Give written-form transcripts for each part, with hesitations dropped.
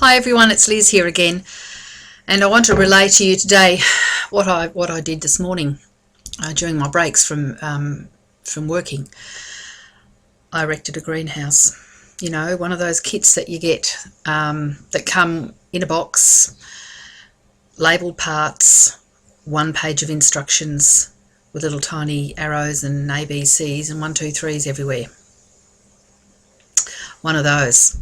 Hi everyone, it's Liz here again, and I want to relay to you today what I did this morning during my breaks from working. I erected a greenhouse. You know, one of those kits that you get that come in a box, labelled parts, one page of instructions with little tiny arrows and ABCs and 1, 2, 3s everywhere. One of those.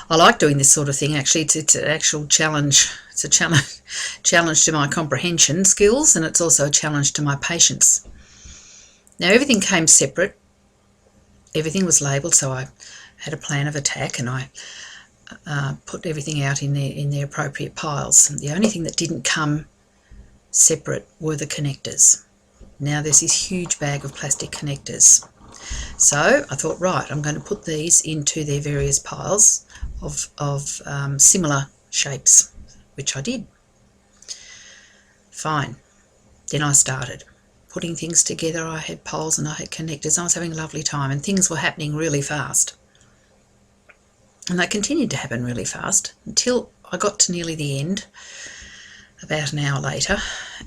I like doing this sort of thing. Actually, it's an actual challenge. It's a challenge to my comprehension skills, and it's also a challenge to my patience. Now, everything came separate. Everything was labelled, so I had a plan of attack, and I put everything out in their appropriate piles. And the only thing that didn't come separate were the connectors. Now, there's this huge bag of plastic connectors. So I thought, right, I'm going to put these into their various piles of similar shapes, which I did. Fine. Then I started putting things together. I had poles and I had connectors. I was having a lovely time, and things were happening really fast. And they continued to happen really fast until I got to nearly the end, about an hour later,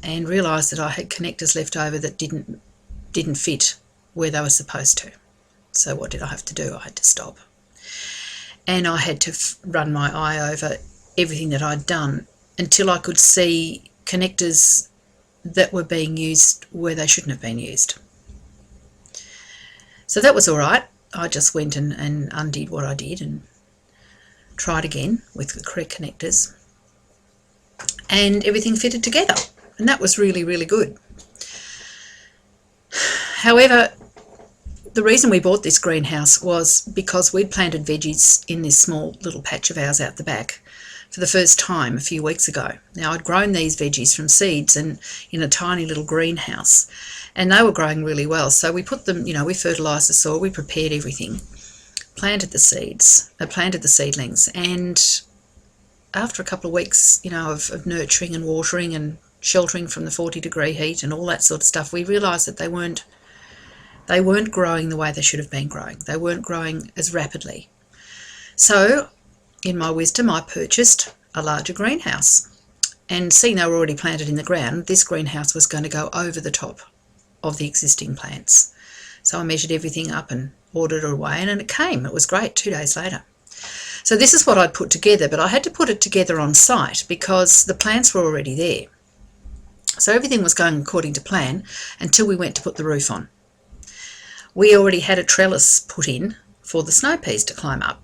and realised that I had connectors left over that didn't fit where they were supposed to. So what did I have to do? I had to stop. And I had to run my eye over everything that I'd done until I could see connectors that were being used where they shouldn't have been used. So that was all right. I just went and undid what I did and tried again with the correct connectors. And everything fitted together. And that was really, really good. However, the reason we bought this greenhouse was because we'd planted veggies in this small little patch of ours out the back for the first time a few weeks ago. Now, I'd grown these veggies from seeds and in a tiny little greenhouse, and they were growing really well. So we put them, we fertilised the soil, we prepared everything, planted the seedlings, and after a couple of weeks, of nurturing and watering and sheltering from the 40-degree heat and all that sort of stuff, we realised that they weren't growing the way they should have been growing. They weren't growing as rapidly. So, in my wisdom, I purchased a larger greenhouse. And seeing they were already planted in the ground, this greenhouse was going to go over the top of the existing plants. So I measured everything up and ordered it away, and it came. It was great 2 days later. So this is what I'd put together, but I had to put it together on site because the plants were already there. So everything was going according to plan until we went to put the roof on. We already had a trellis put in for the snow peas to climb up.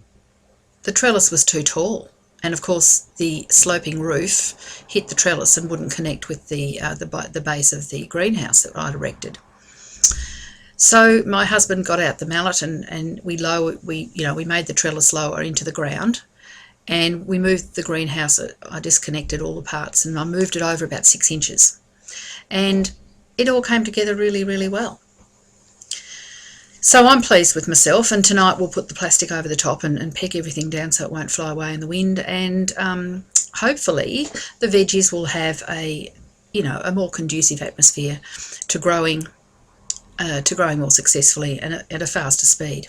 The trellis was too tall, and of course the sloping roof hit the trellis and wouldn't connect with the base of the greenhouse that I'd erected. So my husband got out the mallet and we made the trellis lower into the ground, and we moved the greenhouse. I disconnected all the parts and I moved it over about 6 inches, and it all came together really, really well. So I'm pleased with myself, and tonight we'll put the plastic over the top and peg everything down so it won't fly away in the wind, and hopefully the veggies will have a more conducive atmosphere to growing more successfully and at a faster speed.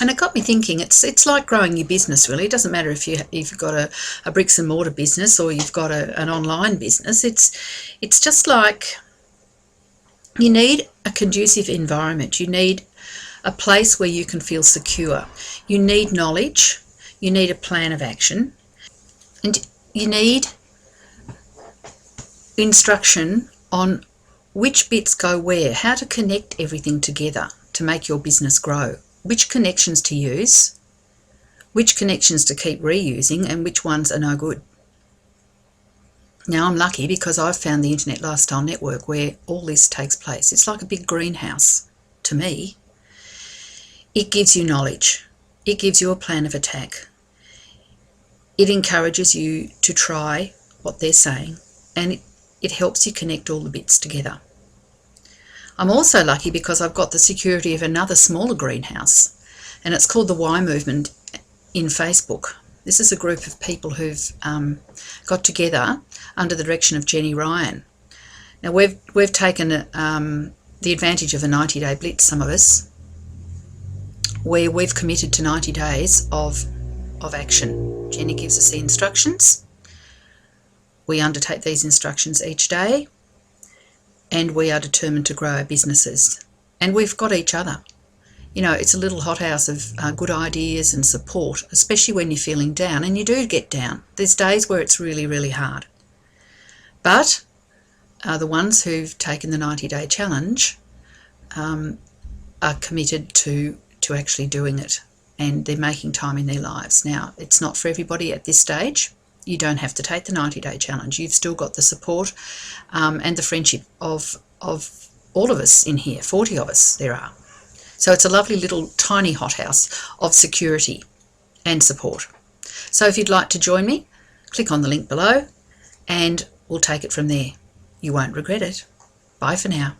And it got me thinking, it's like growing your business, really. It doesn't matter if you've got a bricks and mortar business or you've got an online business. It's just like you need a conducive environment. You need a place where you can feel secure. You need knowledge. You need a plan of action. And you need instruction on which bits go where, how to connect everything together to make your business grow, which connections to use, which connections to keep reusing, and which ones are no good. Now, I'm lucky because I've found the Internet Lifestyle Network where all this takes place. It's like a big greenhouse to me. It gives you knowledge. It gives you a plan of attack. It encourages you to try what they're saying, and it helps you connect all the bits together. I'm also lucky because I've got the security of another smaller greenhouse, and it's called the W.H.Y.Movement in Facebook. This is a group of people who've got together under the direction of Jenny Ryan. Now we've taken the advantage of a 90-day blitz, some of us, where we've committed to 90 days of of action. Jenny gives us the instructions. We undertake these instructions each day, and we are determined to grow our businesses. And we've got each other. You know, it's a little hothouse of good ideas and support, especially when you're feeling down, and you do get down. There's days where it's really, really hard. But the ones who've taken the 90-day challenge are committed to actually doing it, and they're making time in their lives. Now, it's not for everybody at this stage. You don't have to take the 90-day challenge. You've still got the support and the friendship of all of us in here, 40 of us there are. So it's a lovely little tiny hothouse of security and support. So if you'd like to join me, click on the link below and we'll take it from there. You won't regret it. Bye for now.